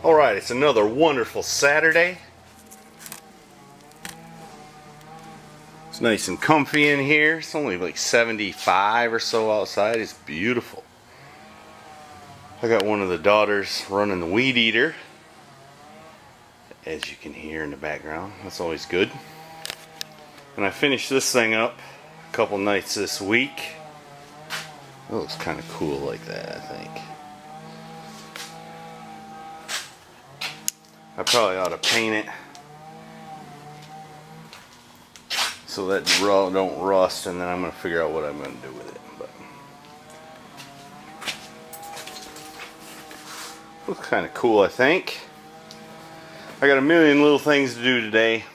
Alright, it's another wonderful Saturday. It's nice and comfy in here. It's only like 75 or so outside. It's beautiful. I got one of the daughters running the weed eater, as you can hear in the background. That's always good. And I finished this thing up a couple nights this week. It looks kind of cool like that, I think. I probably ought to paint it so that don't rust, and then I'm going to figure out what I'm going to do with it. But looks kind of cool, I think. I got a million little things to do today,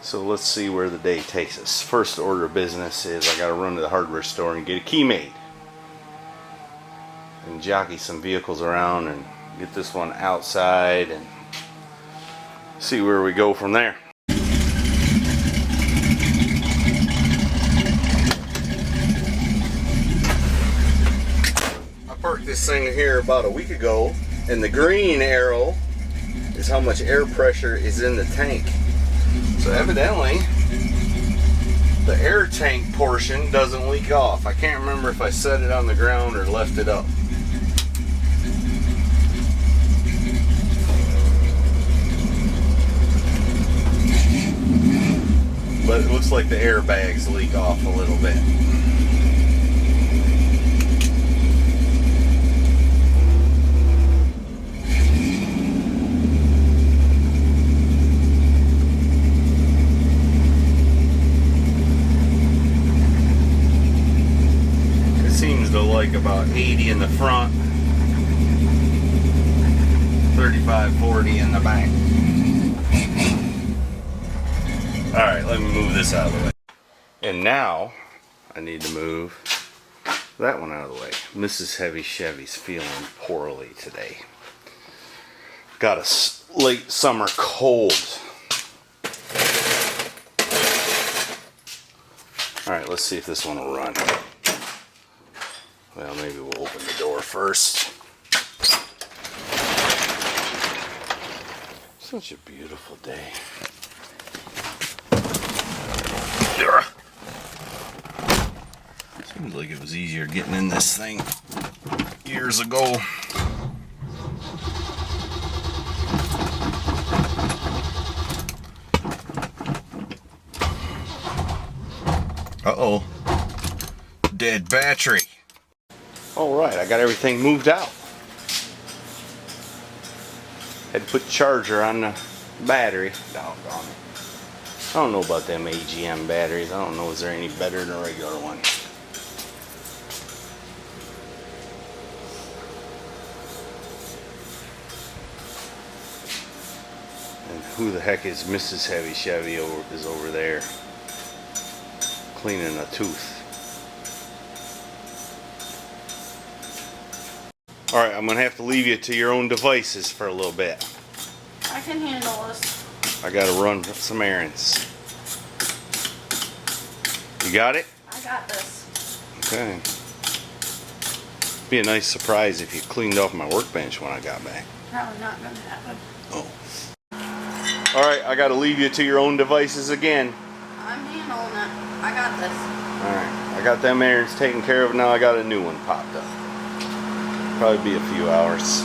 so let's see where the day takes us. First order of business is I got to run to the hardware store and get a key made, and jockey some vehicles around and get this one outside and see where we go from there. I parked this thing here about a week ago, and the green arrow is how much air pressure is in the tank. So evidently the air tank portion doesn't leak off. I can't remember if I set it on the ground or left it up. But it looks like the airbags leak off a little bit. It seems to like about 80 in the front, 35, 40 in the back. Alright, let me move this out of the way. And now, I need to move that one out of the way. Mrs. Heavy Chevy's feeling poorly today. Got a late summer cold. Alright, let's see if this one will run. Well, maybe we'll open the door first. Such a beautiful day. Seems like it was easier getting in this thing years ago. Uh-oh. Dead battery. Alright, I got everything moved out. Had to put charger on the battery. Doggone it. I don't know about them AGM batteries. I don't know, is there any better than a regular one? And who the heck is Mrs. Heavy Chevy is over there cleaning a tooth? Alright, I'm going to have to leave you to your own devices for a little bit. I can handle this. I gotta run some errands. You got it? I got this. Okay. Be a nice surprise if you cleaned off my workbench when I got back. Probably not gonna happen. Oh. Alright, I gotta leave you to your own devices again. I'm handling it. I got this. Alright, I got them errands taken care of. Now I got a new one popped up. Probably be a few hours.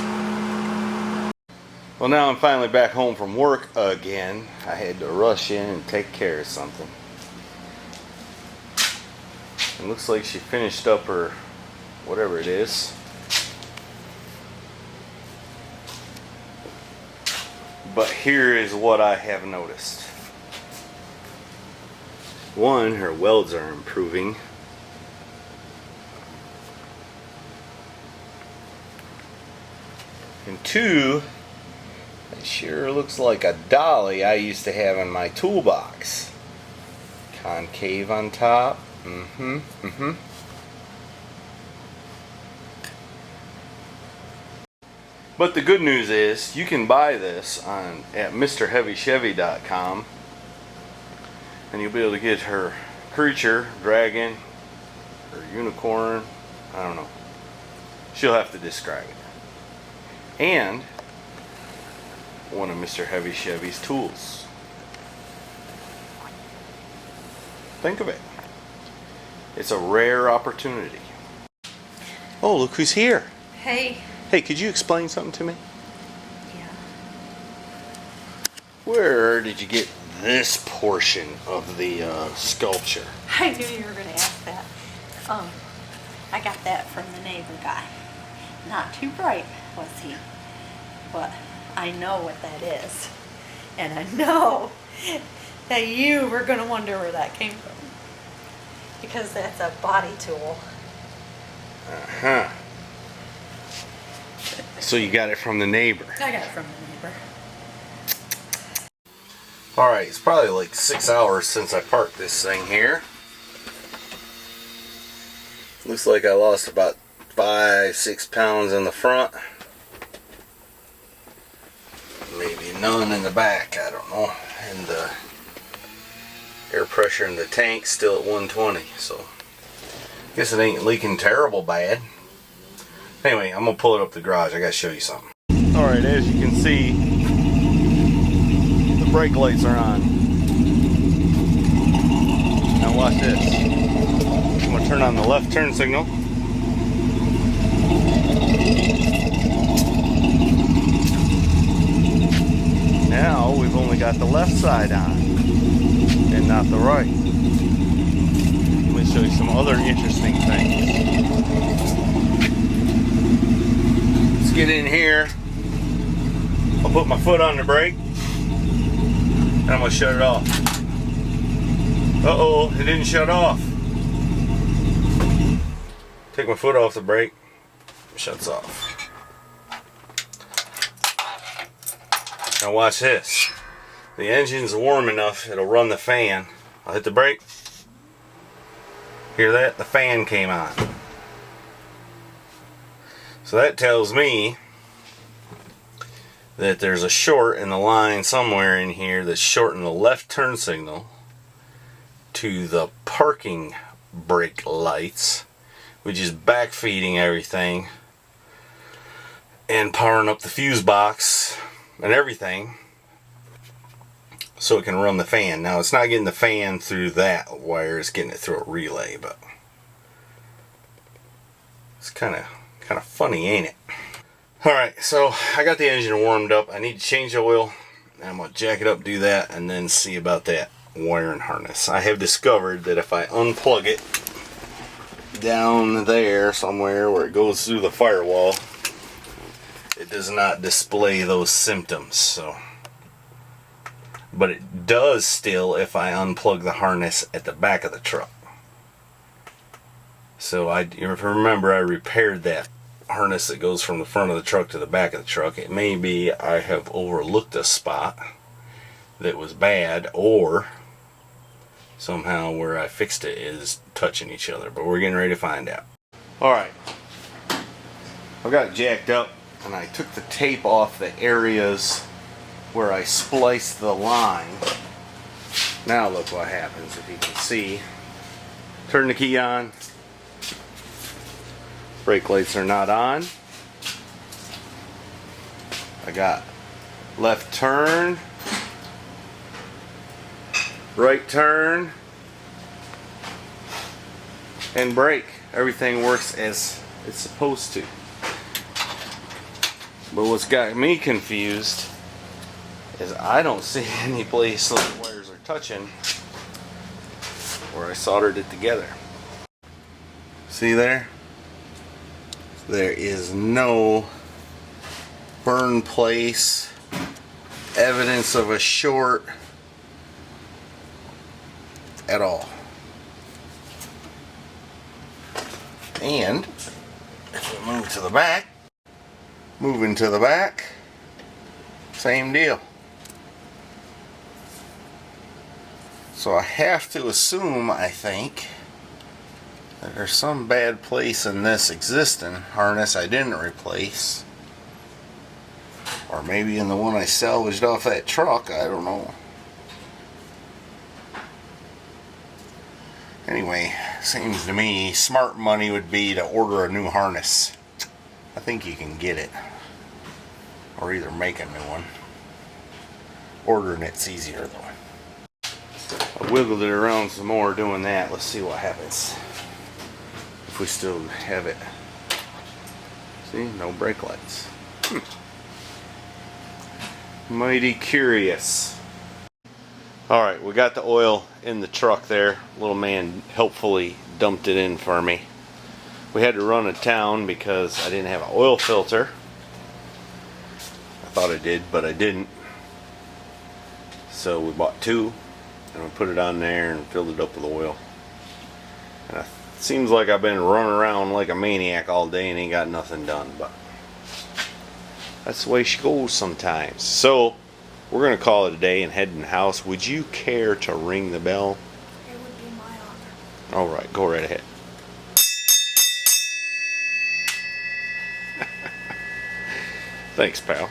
Well, now I'm finally back home from work again. I had to rush in and take care of something. It looks like she finished up her whatever it is. But here is what I have noticed. One, her welds are improving. And two, it sure looks like a dolly I used to have in my toolbox. Concave on top. But the good news is you can buy this at MrHeavyChevy.com, and you'll be able to get her creature, dragon, or unicorn. I don't know. She'll have to describe it. And one of Mr. Heavy Chevy's tools. Think of it. It's a rare opportunity. Oh, look who's here. Hey. Hey, could you explain something to me? Yeah. Where did you get this portion of the sculpture? I knew you were going to ask that. I got that from the neighbor guy. Not too bright, was he? But I know what that is. And I know that you were going to wonder where that came from. Because that's a body tool. Uh-huh. So you got it from the neighbor. I got it from the neighbor. Alright, it's probably like 6 hours since I parked this thing here. Looks like I lost about 5-6 pounds in the front. Maybe none in the back, I don't know. And the air pressure in the tank still at 120, so I guess it ain't leaking terrible bad. Anyway, I'm gonna pull it up the garage. I gotta show you something. Alright, as you can see, the brake lights are on. Now watch this. I'm gonna turn on the left turn signal. Now we've only got the left side on and not the right. Let me show you some other interesting things. Let's get in here. I'll put my foot on the brake and I'm gonna shut it off. Uh-oh, it didn't shut off. Take my foot off the brake, it shuts off. Now watch this. The engine's warm enough, it'll run the fan. I'll hit the brake. Hear that? The fan came on. So that tells me that there's a short in the line somewhere in here that's shorting the left turn signal to the parking brake lights, which is backfeeding everything and powering up the fuse box and everything so it can run the fan. Now it's not getting the fan through that wire, it's getting it through a relay, but it's kind of funny, ain't it? Alright, so I got the engine warmed up. I need to change the oil. I'm going to jack it up, do that, and then see about that wiring harness. I have discovered that if I unplug it down there somewhere where it goes through the firewall, it does not display those symptoms. So, but it does still if I unplug the harness at the back of the truck. So if you remember, I repaired that harness that goes from the front of the truck to the back of the truck. It may be I have overlooked a spot that was bad, or somehow where I fixed it is touching each other, but we're getting ready to find out. Alright, I got it jacked up and I took the tape off the areas where I spliced the line. Now look what happens. If you can see, turn the key on, brake lights are not on. I got left turn, right turn, and brake. Everything works as it's supposed to. But what's got me confused is I don't see any place the wires are touching where I soldered it together. See there? There is no burn place, evidence of a short at all. And if we move to the back, moving to the back, same deal. So I have to assume, I think, that there's some bad place in this existing harness I didn't replace. Or maybe in the one I salvaged off that truck, I don't know. Anyway, seems to me smart money would be to order a new harness. I think you can get it. Or either make a new one. Ordering it's easier though. I wiggled it around some more doing that. Let's see what happens. If we still have it. See, no brake lights. Mighty curious. Alright, we got the oil in the truck there. Little man helpfully dumped it in for me. We had to run to town because I didn't have an oil filter. I thought I did, but I didn't. So we bought two, and we put it on there and filled it up with oil. And it seems like I've been running around like a maniac all day and ain't got nothing done, but that's the way she goes sometimes. So we're gonna call it a day and head in the house. Would you care to ring the bell? It would be my honor. All right, go right ahead. Thanks, pal.